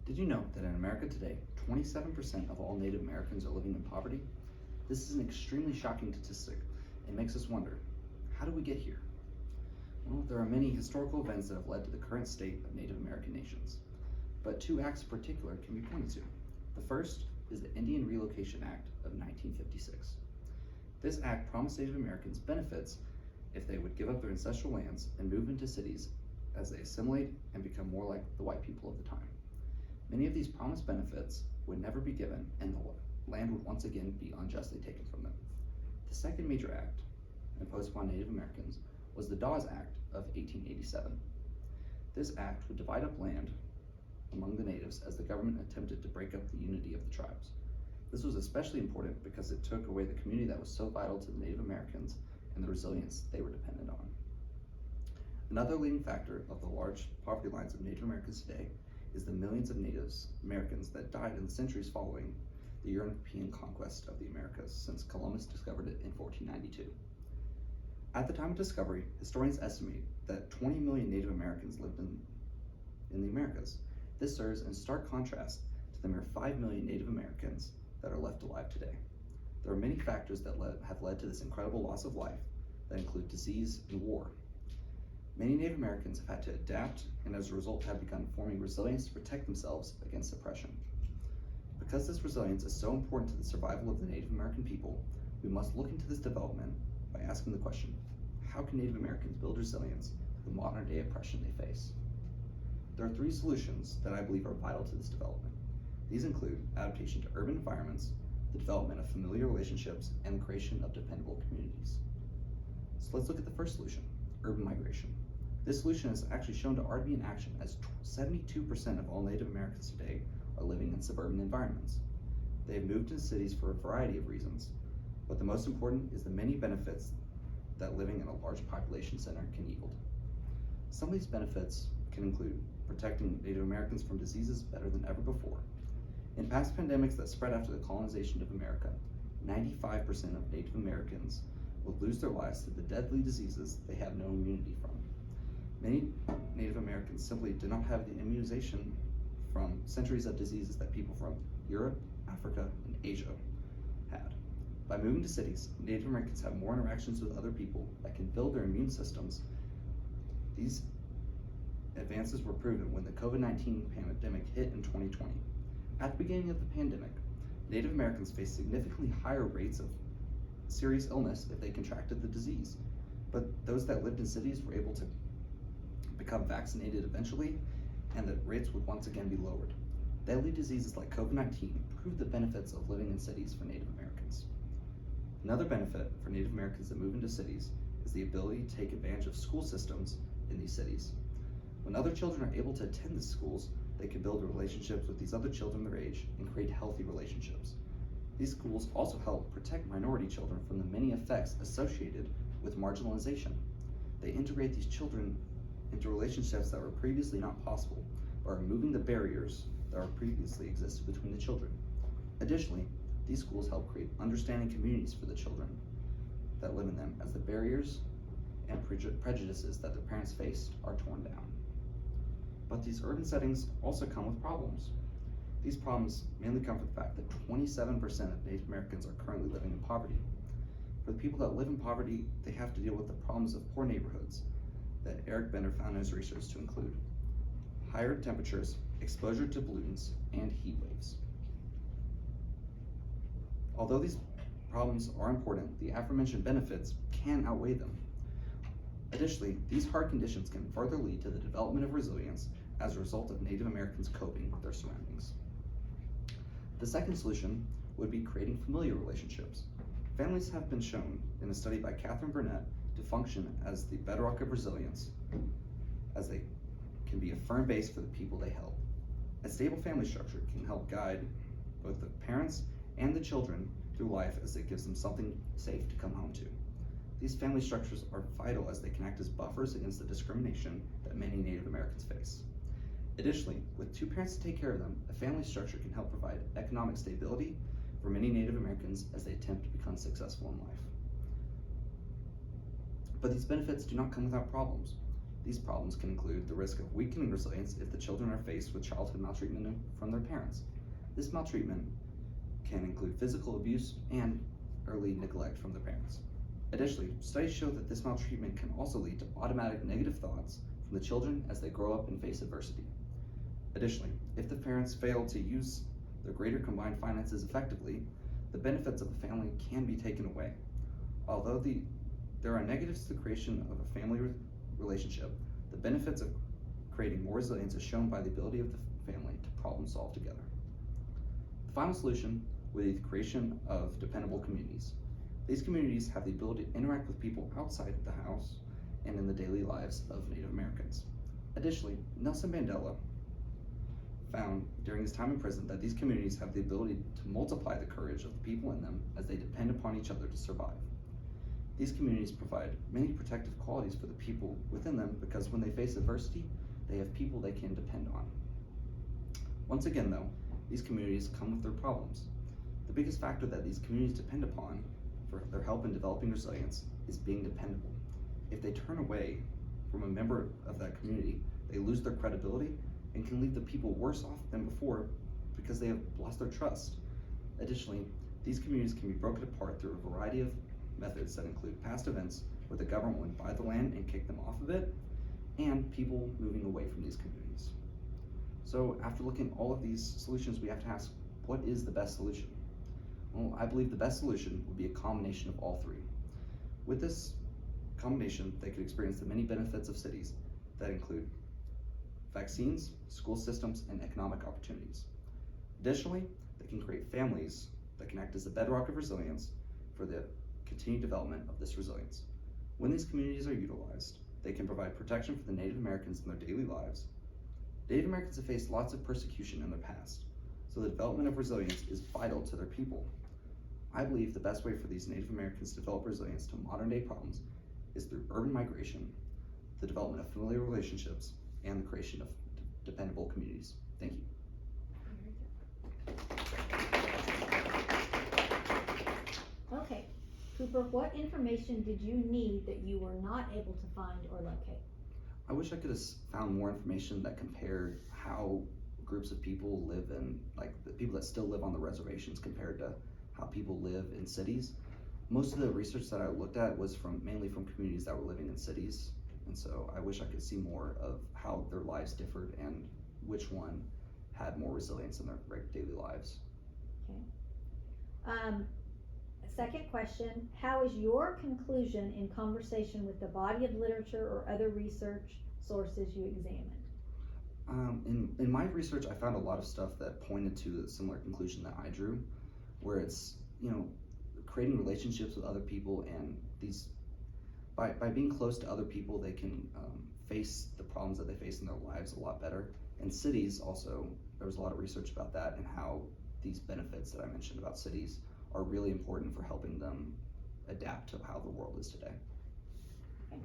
Did you know that in America today, 27% of all Native Americans are living in poverty? This is an extremely shocking statistic and makes us wonder, how did we get here? Well, there are many historical events that have led to the current state of Native American nations, but two acts in particular can be pointed to. The first is the Indian Relocation Act of 1956. This act promised Native Americans benefits if they would give up their ancestral lands and move into cities as they assimilate and become more like the white people of the time. Many of these promised benefits would never be given, and the land would once again be unjustly taken from them. The second major act imposed upon Native Americans was the Dawes Act of 1887. This act would divide up land among the natives as the government attempted to break up the unity of the tribes. This was especially important because it took away the community that was so vital to the Native Americans and the resilience they were dependent on. Another leading factor of the large poverty lines of Native Americans today is the millions of Native Americans that died in the centuries following the European conquest of the Americas, since Columbus discovered it in 1492. At the time of discovery, historians estimate that 20 million Native Americans lived in the Americas. This serves in stark contrast to the mere 5 million Native Americans that are left alive today. There are many factors that have led to this incredible loss of life that include disease and war. Many Native Americans have had to adapt and as a result have begun forming resilience to protect themselves against oppression. Because this resilience is so important to the survival of the Native American people, we must look into this development by asking the question, how can Native Americans build resilience to the modern day oppression they face? There are three solutions that I believe are vital to this development. These include adaptation to urban environments, the development of familiar relationships, and the creation of dependable communities. So let's look at the first solution, urban migration. This solution is actually shown to already be in action, as 72% of all Native Americans today are living in suburban environments. They have moved into cities for a variety of reasons, but the most important is the many benefits that living in a large population center can yield. Some of these benefits can include protecting Native Americans from diseases better than ever before. In past pandemics that spread after the colonization of America, 95% of Native Americans would lose their lives to the deadly diseases they have no immunity from. Many Native Americans simply did not have the immunization from centuries of diseases that people from Europe, Africa, and Asia had. By moving to cities, Native Americans have more interactions with other people that can build their immune systems. These advances were proven when the COVID-19 pandemic hit in 2020. At the beginning of the pandemic, Native Americans faced significantly higher rates of serious illness if they contracted the disease, but those that lived in cities were able to become vaccinated eventually, and the rates would once again be lowered. Deadly diseases like COVID-19 proved the benefits of living in cities for Native Americans. Another benefit for Native Americans that move into cities is the ability to take advantage of school systems in these cities. When other children are able to attend the schools, they can build relationships with these other children their age and create healthy relationships. These schools also help protect minority children from the many effects associated with marginalization. They integrate these children into relationships that were previously not possible, by removing the barriers that were previously existed between the children. Additionally, these schools help create understanding communities for the children that live in them, as the barriers and prejudices that their parents faced are torn down. But these urban settings also come with problems. These problems mainly come from the fact that 27% of Native Americans are currently living in poverty. For the people that live in poverty, they have to deal with the problems of poor neighborhoods that Eric Bender found in his research to include higher temperatures, exposure to pollutants, and heat waves. Although these problems are important, the aforementioned benefits can outweigh them. Additionally, these hard conditions can further lead to the development of resilience as a result of Native Americans coping with their surroundings. The second solution would be creating familiar relationships. Families have been shown in a study by Catherine Burnett to function as the bedrock of resilience, as they can be a firm base for the people they help. A stable family structure can help guide both the parents and the children through life, as it gives them something safe to come home to. These family structures are vital as they can act as buffers against the discrimination that many Native Americans face. Additionally, with two parents to take care of them, a family structure can help provide economic stability for many Native Americans as they attempt to become successful in life. But these benefits do not come without problems. These problems can include the risk of weakening resilience if the children are faced with childhood maltreatment from their parents. This maltreatment can include physical abuse and early neglect from their parents. Additionally, studies show that this maltreatment can also lead to automatic negative thoughts from the children as they grow up and face adversity. Additionally, if the parents fail to use their greater combined finances effectively, the benefits of a family can be taken away. Although there are negatives to the creation of a family relationship, the benefits of creating more resilience is shown by the ability of the family to problem solve together. The final solution would be the creation of dependable communities. These communities have the ability to interact with people outside the house and in the daily lives of Native Americans. Additionally, Nelson Mandela found during his time in prison that these communities have the ability to multiply the courage of the people in them as they depend upon each other to survive. These communities provide many protective qualities for the people within them because when they face adversity, they have people they can depend on. Once again though, these communities come with their problems. The biggest factor that these communities depend upon for their help in developing resilience is being dependable. If they turn away from a member of that community, they lose their credibility and can leave the people worse off than before because they have lost their trust. Additionally, these communities can be broken apart through a variety of methods that include past events where the government would buy the land and kick them off of it, and people moving away from these communities. So after looking at all of these solutions, we have to ask, what is the best solution? Well, I believe the best solution would be a combination of all three. With this combination, they could experience the many benefits of cities that include vaccines, school systems, and economic opportunities. Additionally, they can create families that can act as the bedrock of resilience for the continued development of this resilience. When these communities are utilized, they can provide protection for the Native Americans in their daily lives. Native Americans have faced lots of persecution in their past, so the development of resilience is vital to their people. I believe the best way for these Native Americans to develop resilience to modern day problems is through urban migration, the development of familiar relationships, and the creation of dependable communities. Thank you. Okay, Cooper, what information did you need that you were not able to find or locate? I wish I could have found more information that compared how groups of people live in, like the people that still live on the reservations compared to how people live in cities. Most of the research that I looked at was mainly from communities that were living in cities. And so I wish I could see more of how their lives differed and which one had more resilience in their daily lives. Okay. Second question, how is your conclusion in conversation with the body of literature or other research sources you examined? In my research, I found a lot of stuff that pointed to a similar conclusion that I drew, where it's, creating relationships with other people, and by being close to other people, they can face the problems that they face in their lives a lot better. And cities also, there was a lot of research about that and how these benefits that I mentioned about cities are really important for helping them adapt to how the world is today. Okay.